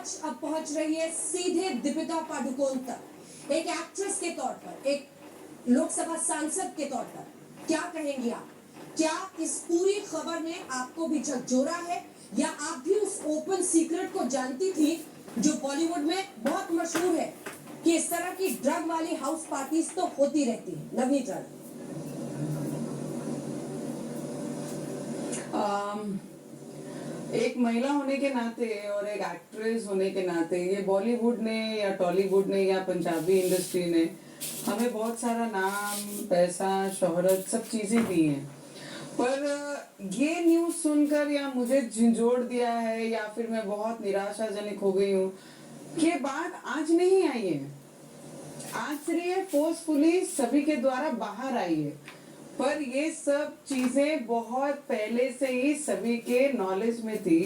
आज अब पहुंच रही है सीधे दीपिका पादुकोण तक। एक एक्ट्रेस के तौर पर, एक लोकसभा सांसद के तौर पर क्या कहेंगी आप? क्या इस पूरी खबर ने आपको भी झकझोरा है, या आप भी उस ओपन सीक्रेट को जानती थी जो बॉलीवुड में बहुत मशहूर है कि इस तरह की ड्रग वाली हाउस पार्टीज तो होती रहती है? नवनीत राणा। एक महिला होने के नाते और एक एक्ट्रेस होने के नाते ये बॉलीवुड ने या टॉलीवुड ने या पंजाबी इंडस्ट्री ने हमें बहुत सारा नाम, पैसा, शोहरत सब चीजें दी हैं। पर ये न्यूज सुनकर या मुझे झंझोड़ दिया है या फिर मैं बहुत निराशाजनक हो गई हूँ कि बात आज नहीं आई है। आज से ये फोर्सफुली सभी के द्वारा बाहर आई है, पर ये सब चीजें बहुत पहले से ही सभी के नॉलेज में थी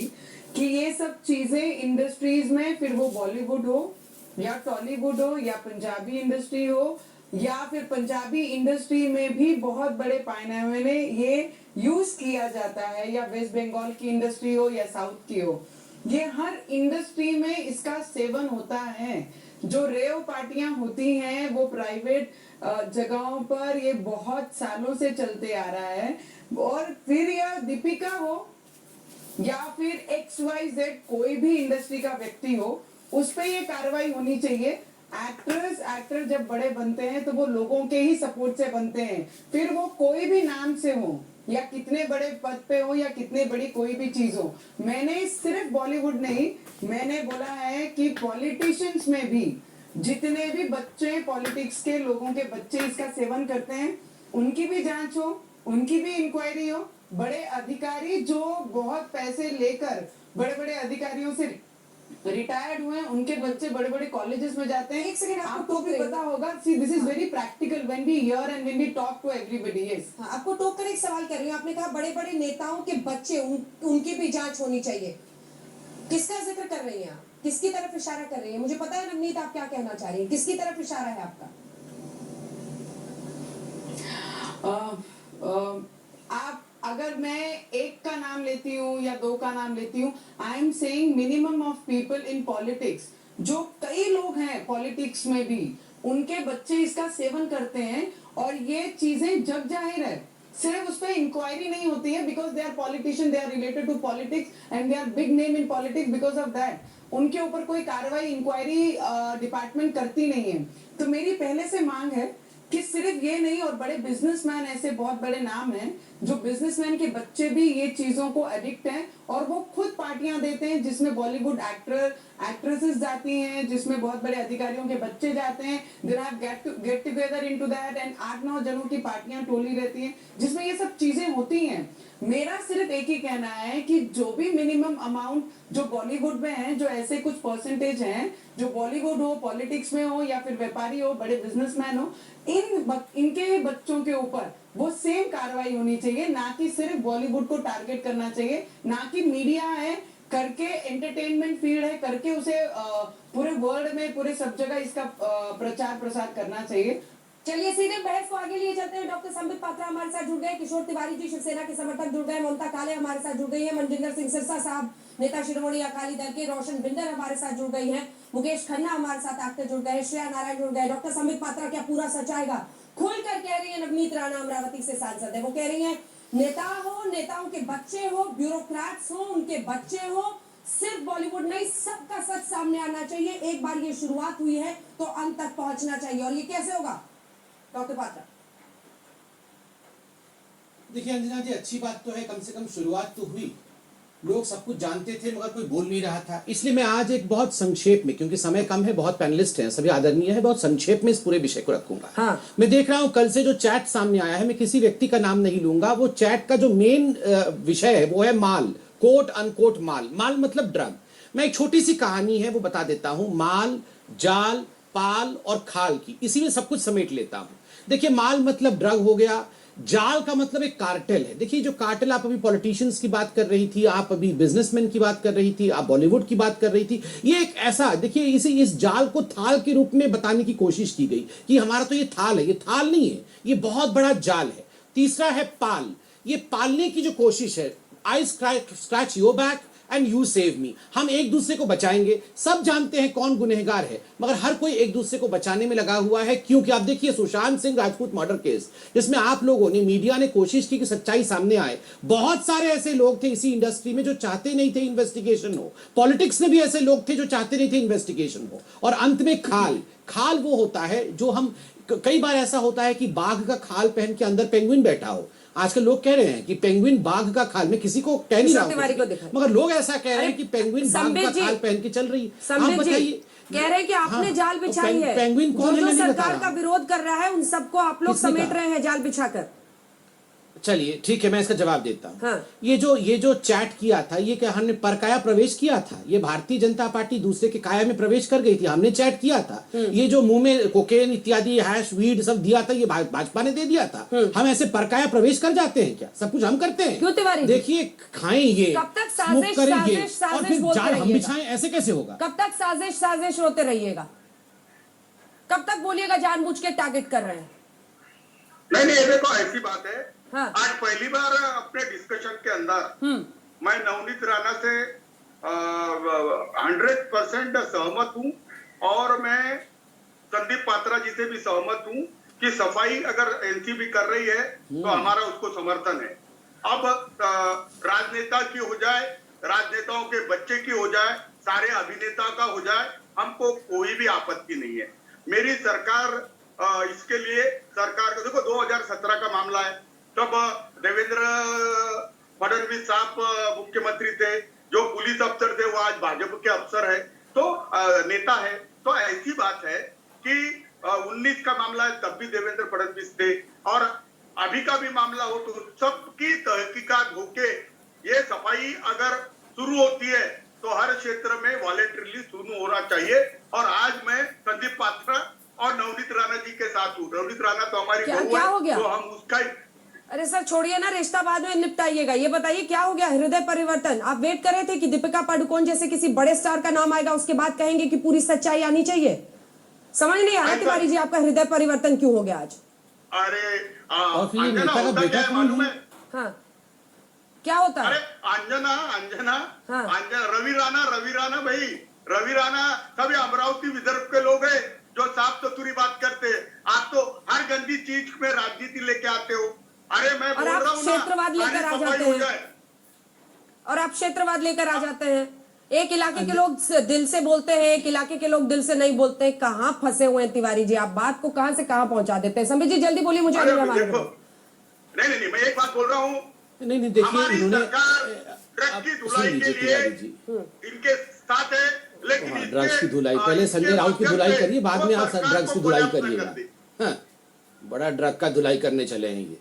कि ये सब चीजें इंडस्ट्रीज में, फिर वो बॉलीवुड हो या टॉलीवुड हो या पंजाबी इंडस्ट्री हो या फिर पंजाबी इंडस्ट्री में भी बहुत बड़े पैमाने में ये यूज किया जाता है, या वेस्ट बंगाल की इंडस्ट्री हो या साउथ की हो, ये हर इंडस्ट्री में इसका सेवन होता है। जो रेव पार्टियां होती हैं वो प्राइवेट जगहों पर ये बहुत सालों से चलते आ रहा है। और फिर यह दीपिका हो या फिर XYZ कोई भी इंडस्ट्री का व्यक्ति हो, उस पर ये कार्रवाई होनी चाहिए। एक्टर जब बड़े बनते हैं तो वो लोगों के ही सपोर्ट से बनते हैं, फिर वो कोई भी नाम से हो या कितने बड़े पद पे हो या कितने बड़ी कोई भी चीज हो। मैंने सिर्फ बॉलीवुड नहीं, मैंने बोला है कि पॉलिटिशियंस में भी जितने भी बच्चे, पॉलिटिक्स के लोगों के बच्चे इसका सेवन करते हैं, उनकी भी जांच हो, उनकी भी इंक्वायरी हो। बड़े अधिकारी जो बहुत पैसे लेकर बड़े बड़े अधिकारियों से रिटायर्ड हुए, उनके बच्चे बड़े बड़े कॉलेजेस में जाते हैं। एक सेकंड, आपको भी पता होगा। See this is very practical when we hear and when we talk to everybody. Yes, आपको टोक कर एक सवाल कर रही हूँ। आपने कहा बड़े बड़े नेताओं के बच्चे, उनकी भी जांच होनी चाहिए। किसका जिक्र कर रही हैं आप? किसकी तरफ इशारा कर रही है? मुझे पता है नवनीत आप क्या कहना चाह रही हैं। किसकी तरफ इशारा है आपका? आप अगर मैं एक का नाम लेती हूँ या दो का नाम लेती हूँ, I am saying minimum of people in politics. जो कई लोग हैं पॉलिटिक्स में भी, उनके बच्चे इसका सेवन करते हैं और ये चीजें जग जाहिर है। सिर्फ उस पर इंक्वायरी नहीं होती है because they are politician, they are related to politics and they are big name in politics. Because of that उनके ऊपर कोई कार्रवाई इंक्वायरी डिपार्टमेंट करती नहीं है। तो मेरी पहले से मांग है कि सिर्फ ये नहीं, और बड़े बिजनेसमैन, ऐसे बहुत बड़े नाम हैं जो बिजनेसमैन के बच्चे भी ये चीजों को एडिक्ट हैं और वो खुद पार्टियां देते हैं जिसमें बॉलीवुड एक्ट्रेसेस जाती हैं, जिसमें बहुत बड़े अधिकारियों के बच्चे जाते हैं। There are get together into that and 8-9 जनों की पार्टियां टोली रहती हैं जिसमें ये सब चीजें होती हैं। मेरा सिर्फ एक ही कहना है कि जो भी मिनिमम अमाउंट जो बॉलीवुड में है, जो ऐसे कुछ परसेंटेज हैं जो बॉलीवुड हो, पॉलिटिक्स में हो या फिर व्यापारी हो, बड़े बिजनेसमैन हो, इनके बच्चों के ऊपर वो सेम कार्रवाई होनी चाहिए। ना कि सिर्फ बॉलीवुड को टारगेट करना चाहिए, ना कि मीडिया है करके, एंटरटेनमेंट फील्ड है करके उसे पूरे वर्ल्ड में, पूरे सब जगह इसका प्रचार प्रसार करना चाहिए। चलिए सीधे बहस को आगे लिए चलते हैं। डॉक्टर संबित पात्रा हमारे साथ जुड़ गए, किशोर तिवारी जी शिवसेना के समर्थक जुड़ गए, ममता काले हमारे साथ जुड़ गई है, मनजिंदर सिंह सिरसा साहब नेता शिरोमणि अकाली दल के, रोशन बिंदर हमारे साथ जुड़ गई हैं, मुकेश खन्ना हमारे साथ एक्टर जुड़ गए, श्रेया नारायण जुड़ गए। डॉक्टर संबित पात्रा क्या पूरा सच आएगा? खुल कर कह रही है नवनीत राणा, अमरावती से सांसद है। वो कह रही है नेता हो, नेताओं के बच्चे हो, ब्यूरोक्रेट्स हो, उनके बच्चे हो, सिर्फ बॉलीवुड नहीं, सबका सच सामने आना चाहिए। एक बार ये शुरुआत हुई है तो अंत तक पहुंचना चाहिए। और ये कैसे होगा डॉक्टर पात्रा? देखिए अंजना जी, अच्छी बात तो है, कम से कम शुरुआत तो हुई। लोग सब कुछ जानते थे मगर कोई बोल नहीं रहा था। इसलिए मैं आज एक बहुत संक्षेप में, क्योंकि समय कम है, बहुत पैनलिस्ट हैं, सभी आदरणीय है, बहुत संक्षेप में इस पूरे विषय को रखूंगा। हाँ। मैं देख रहा हूं कल से जो चैट सामने आया है, मैं किसी व्यक्ति का नाम नहीं लूंगा, वो चैट का जो मेन विषय है वो है माल, कोट अनकोट माल। माल मतलब ड्रग। मैं एक छोटी सी कहानी है वो बता देता हूं। माल, जाल, पाल और खाल की, इसी में सब कुछ समेट लेता हूं। देखिए, माल मतलब ड्रग हो गया, जाल का मतलब एक कार्टेल है। देखिए, जो कार्टेल, आप अभी पॉलिटिशियंस की बात कर रही थी, आप अभी बिजनेसमैन की बात कर रही थी, आप बॉलीवुड की बात कर रही थी, ये एक ऐसा, देखिए इस जाल को थाल के रूप में बताने की कोशिश की गई कि हमारा तो ये थाल है। ये थाल नहीं है, ये बहुत बड़ा जाल है। तीसरा है पाल, ये पालने की जो कोशिश है, आई scratch your back and you save me. हम एक दूसरे को बचाएंगे। सब जानते हैं कौन गुनहगार है, मगर हर कोई एक दूसरे को बचाने में लगा हुआ है। क्योंकि आप देखिए सुशांत सिंह राजपूत मर्डर केस, जिसमें आप लोगों ने, मीडिया ने कोशिश की कि सच्चाई सामने आए। बहुत सारे ऐसे लोग थे इसी इंडस्ट्री में जो चाहते नहीं थे इन्वेस्टिगेशन हो। पॉलिटिक्स में भी ऐसे लोग थे जो चाहते नहीं थे इन्वेस्टिगेशन हो। और अंत में खाल वो होता है जो हम, कई बार ऐसा होता है कि बाघ का खाल पहन के अंदर पेंगुइन बैठा हो। आजकल लोग कह रहे हैं कि पेंगुइन बाघ का खाल, मैं किसी को कह नहीं रहा हूं, मगर लोग ऐसा कह रहे हैं कि पेंगुइन बाघ का खाल पहन के चल रही है। आप बताइए, कह रहे हैं कि आपने जाल बिछाई है। पेंगुइन कौन है? जो सरकार का विरोध कर रहा है उन सबको आप लोग समेट रहे हैं जाल बिछाकर। चलिए ठीक है, मैं इसका जवाब देता हूं। हाँ। ये जो चैट किया था, ये क्या हमने परकाया प्रवेश किया था? ये भारतीय जनता पार्टी दूसरे के काया में प्रवेश कर गई थी, हमने चैट किया था। ये जो मुंह में कोकेन इत्यादि हैश वीड सब दिया था, ये भाजपा ने दे दिया था। हम ऐसे परकाया प्रवेश कर जाते हैं क्या? सब कुछ हम करते हैं। क्यों तिवारी? देखिए, खाएं ये, कब तक स्मोक साजिश करेंगे साजिश साजिश और फिर बोलते जाल हम रहिएगा? बिछाएं, ऐसे कैसे होगा? कब तक साजिश साजिश रोते रहिएगा? कब तक बोलिएगा जानबूझ के टारगेट कर रहे हैं? नहीं, ये देखो ऐसी बात है। हाँ। आज पहली बार अपने डिस्कशन के अंदर मैं नवनीत राणा से 100% सहमत हूँ और मैं संदीप पात्रा जी से भी सहमत हूँ कि सफाई अगर एनसीबी कर रही है तो हमारा उसको समर्थन है। अब राजनेता की हो जाए, राजनेताओं के बच्चे की हो जाए, सारे अभिनेता का हो जाए, हमको कोई भी आपत्ति नहीं है। मेरी सरकार इसके लिए सरकार को देखो 2017 का मामला है, तब देवेंद्र फडणवीस साहब मुख्यमंत्री थे, जो पुलिस अफसर थे वो आज भाजपा के अफसर है, तो नेता है। तो ऐसी बात है कि 19 का मामला है तब भी देवेंद्र फडणवीस थे, और अभी का भी मामला हो तो सबकी तहकीकात होके ये सफाई अगर शुरू होती है तो हर क्षेत्र में वॉलेंटरीली शुरू होना चाहिए। और आज मैं संदीप पात्रा और नवनीत राणा जी के साथ हूँ। नवनीत राणा तो हमारी बहू क्या हो है, गया? तो हम उसका ही। अरे सर छोड़िए ना, रिश्ता बाद में निपटाइएगा। ये बताइए क्या हो गया? हृदय परिवर्तन आप वेट कर रहे थे कि दीपिका पादुकोण जैसे किसी बड़े स्टार का नाम आएगा, उसके बाद कहेंगे कि पूरी सच्चाई आनी चाहिए। समझ नहीं आ रहा तिवारी जी, आपका हृदय परिवर्तन क्यों हो गया आज? अरे और फिर ये अंजना नेता का होता बेटा क्या है कौन मालूम है? है? हाँ, क्या होता अरे है? अंजना हाँ। रवि राणा भाई, रवि राणा सभी अमरावती विदर्भ के लोग हैं जो साफ सुथरी बात करते हैं। आप तो हर गंदी चीज में राजनीति लेके आते हो। अरे मैं बोल आप रहा हूँ ना, क्षेत्रवाद लेकर आ सारी जाते सफाई हो हैं। जाए। और आप क्षेत्रवाद लेकर आ जाते हैं। एक इलाके के लोग दिल से बोलते हैं, एक इलाके के लोग दिल से नहीं बोलते हैं। कहाँ फंसे हुए हैं तिवारी जी? आप बात को कहाँ से कहाँ पहुंचा देते हैं। संबित जी जल्दी बोलिए, मुझे अरे अगला मामला देखो, बताओ। नहीं, मैं एक बात बोल रहा हूँ। नहीं देखिए, हमारी इन्होंने सरकार ड्रग की धुलाई के लिए इनके साथ है, लेकिन हाँ, ड्रग्स की धुलाई, पहले संजय राउत की धुलाई करिए, बाद में आप ड्रग्स की धुलाई करिएगा। हाँ, बड़ा ड्रग का धुलाई करने चले हैं ये।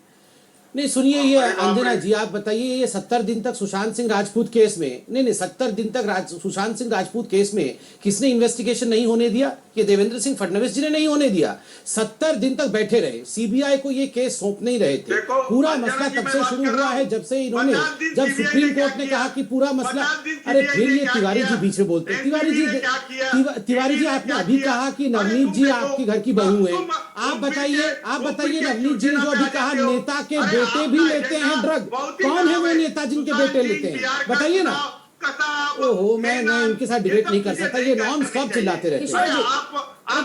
नहीं सुनिए, ये अंजना जी आप बताइए, ये 70 दिन तक सुशांत सिंह राजपूत केस में, नहीं 70 दिन तक सुशांत सिंह राजपूत केस में किसने इन्वेस्टिगेशन नहीं होने दिया? ये देवेंद्र सिंह फडणवीस जी ने नहीं होने दिया। 70 दिन तक बैठे रहे, सीबीआई को ये केस सौंप नहीं रहे थे। पूरा मसला तब से शुरू हुआ है जब से इन्होंने, जब सुप्रीम कोर्ट ने कहा कि पूरा मसला, अरे फिर ये तिवारी जी बीच में बोलते हैं। तिवारी जी आपने अभी कहा कि नवनीत जी आपके घर की बहू है। आप बताइए नवनीत जी ने जो अभी कहा नेता के बेटे भी लेते हैं ड्रग, कौन है वो नेता जिनके बेटे लेते हैं? बताइए ना। ओहो, मैं इनके साथ डिबेट नहीं कर सकता, ये नॉन स्टॉप चिल्लाते रहते हैं।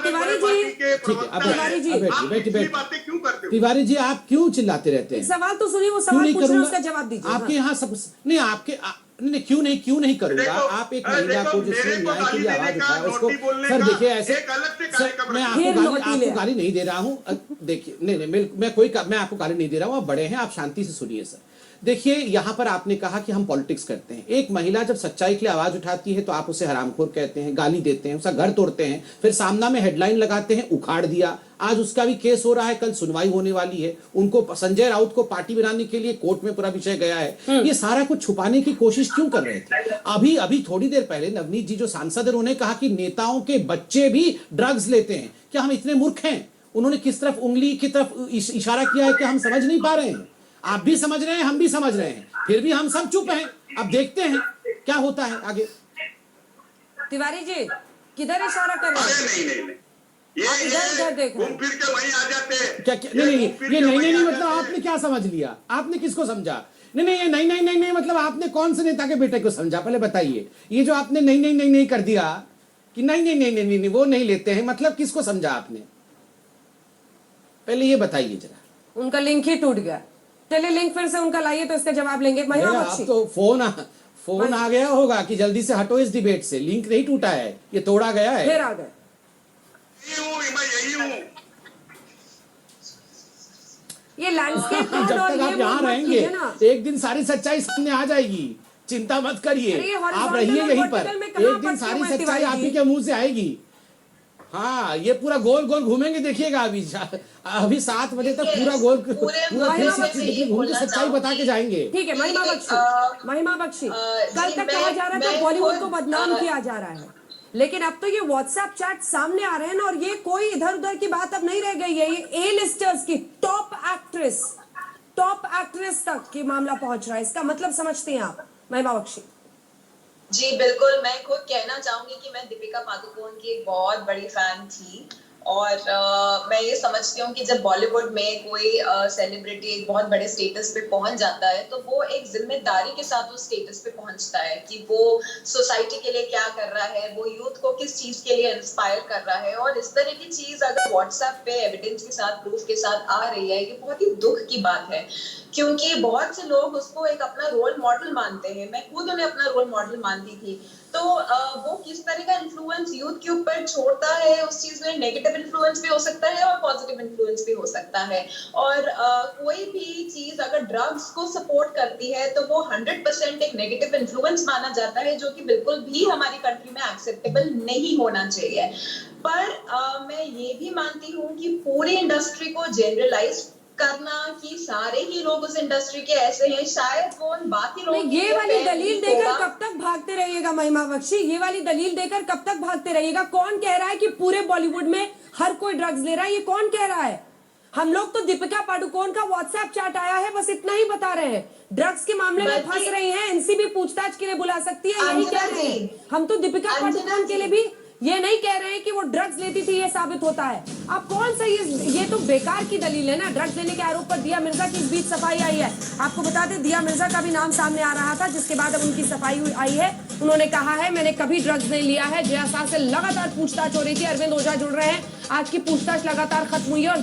तिवारी जी, ठीक है, अब बैठिए। बातें क्यों करते हो? तिवारी जी आप क्यों चिल्लाते रहते हैं? सवाल तो सुनिए, वो सवाल पूछ रहे हैं, उसका जवाब दीजिए। आपके यहाँ सब नहीं, आपके नहीं, क्यों नहीं करूंगा? आप एक महिला को जिसने न्याय के लिए आवाज उठाया उसको, सर देखिए ऐसे, मैं आपको गाली नहीं दे रहा हूँ। देखिए नहीं, मैं आपको गाली नहीं दे रहा हूँ, आप बड़े हैं, आप शांति से सुनिए सर। देखिए, यहां पर आपने कहा कि हम पॉलिटिक्स करते हैं। एक महिला जब सच्चाई के लिए आवाज उठाती है तो आप उसे हरामखोर कहते हैं, गाली देते हैं, उसका घर तोड़ते हैं, फिर सामना में हेडलाइन लगाते हैं उखाड़ दिया। आज उसका भी केस हो रहा है, कल सुनवाई होने वाली है। उनको, संजय राउत को पार्टी बनाने के लिए कोर्ट में पूरा विषय गया है। ये सारा कुछ छुपाने की कोशिश क्यों कर रहे थे? अभी थोड़ी देर पहले नवनीत जी जो सांसद है, उन्होंने कहा कि नेताओं के बच्चे भी ड्रग्स लेते हैं। क्या हम इतने मूर्ख हैं? उन्होंने किस तरफ उंगली की तरफ इशारा किया है कि हम समझ नहीं पा रहे हैं? आप भी समझ रहे हैं, हम भी समझ रहे हैं, फिर भी हम सब चुप हैं। अब देखते हैं क्या होता है आगे। तिवारी जी किधर इशारा कर रहे हैं? नहीं, इधर देख रहे हैं। घूम फिर के वहीं आ जाते हैं। क्या नहीं, ये नहीं मतलब आपने क्या समझ लिया? आपने किसको समझा? नहीं नहीं, ये नहीं नहीं नहीं नहीं मतलब आपने कौन से नेता के बेटे को समझा, पहले बताइए। ये जो आपने नहीं नहीं नहीं नहीं कर दिया कि नहीं नहीं नहीं नहीं नहीं वो नहीं लेते हैं, मतलब किसको समझा आपने, पहले ये बताइए जरा। उनका लिंक ही टूट गया। चलिए लिंक फिर से उनका लाइए तो इसका जवाब लेंगे। महिमा भैया, बख्शी, अब तो फोन आ गया होगा कि जल्दी से हटो इस डिबेट से। लिंक नहीं टूटा है, ये तोड़ा गया है। फिर आ गए। मैं यही हूँ। ये लैंडस्केप जब तक आप यहाँ रहेंगे एक दिन सारी सच्चाई सामने आ जाएगी, चिंता मत करिए, अरे ये आप horizontal रहिए और यहीं पर, vertical में कहाँ एक दिन सारी पट्टियों में सच्चाई आप ही तिवारी के मुंह से आएगी। हाँ, ये पूरा गोल गोल घूमेंगे, देखिएगा अभी 7 बजे तक पूरा गोल पूरा 360 घूम के सच्चाई बता के जाएंगे। ठीक है महिमा बख्शी, महिमा बख्शी, कल तक कहा जा रहा था बॉलीवुड को बदनाम किया जा रहा है, लेकिन अब तो ये व्हाट्सएप चैट सामने आ रहे हैं ना, और ये कोई इधर उधर की बात अब नहीं रह गई है। ये ए लिस्टर्स की टॉप एक्ट्रेस तक की मामला पहुंच रहा है। इसका मतलब समझते हैं आप महिमा बख्शी? जी बिल्कुल, मैं खुद कहना चाहूंगी कि मैं दीपिका पादुकोण की एक बहुत बड़ी फैन थी, और मैं ये समझती हूँ कि जब बॉलीवुड में कोई सेलिब्रिटी एक बहुत बड़े स्टेटस पे पहुंच जाता है तो वो एक जिम्मेदारी के साथ उस स्टेटस पे पहुंचता है कि वो सोसाइटी के लिए क्या कर रहा है, वो यूथ को किस चीज के लिए इंस्पायर कर रहा है। और इस तरह की चीज अगर व्हाट्सएप पे एविडेंस के साथ, प्रूफ के साथ आ रही है, ये बहुत ही दुख की बात है, क्योंकि बहुत से लोग उसको एक अपना रोल मॉडल मानते हैं। मैं खुद उन्हें अपना रोल मॉडल मानती थी। तो वो किस तरह का इन्फ्लुएंस यूथ के ऊपर छोड़ता है, उस चीज में नेगेटिव इन्फ्लुएंस भी हो सकता है और पॉजिटिव इन्फ्लुएंस भी हो सकता है। और कोई भी चीज अगर ड्रग्स को सपोर्ट करती है तो वो 100% एक नेगेटिव इन्फ्लुएंस माना जाता है, जो कि बिल्कुल भी हमारी कंट्री में एक्सेप्टेबल नहीं होना चाहिए। पर मैं ये भी मानती हूँ कि पूरी इंडस्ट्री को जनरलाइज करना कि सारे ही लोग उस इंडस्ट्री के ऐसे हैं, शायद वो उन बाकी लोग ये वाली दलील देकर कब तक भागते रहिएगा महिमा बख्शी? ये वाली दलील देकर कब तक भागते रहिएगा? कौन कह रहा है कि पूरे बॉलीवुड में हर कोई ड्रग्स ले रहा है? ये कौन कह रहा है? हम लोग तो दीपिका पादुकोण का व्हाट्सएप चैट आया है, बस इतना ही बता रहे हैं। ड्रग्स के मामले में फंस रही हैं, एनसीबी पूछताछ के लिए बुला सकती है, यही कह रहे हैं हम। तो दीपिका पादुकोण के लिए भी ये नहीं कह रहे हैं कि वो ड्रग्स लेती थी, ये साबित होता है। अब कौन सा ये तो बेकार की दलील है ना। ड्रग्स लेने के आरोप पर दिया मिर्जा की इस बीच सफाई आई है। आपको बता दें, दिया मिर्जा का भी नाम सामने आ रहा था, जिसके बाद अब उनकी सफाई आई है। उन्होंने कहा है मैंने कभी ड्रग्स नहीं लिया है। जया शाह से लगातार पूछताछ हो रही थी, अरविंद ओझा जुड़ रहे हैं, आज की पूछताछ लगातार खत्म हुई है और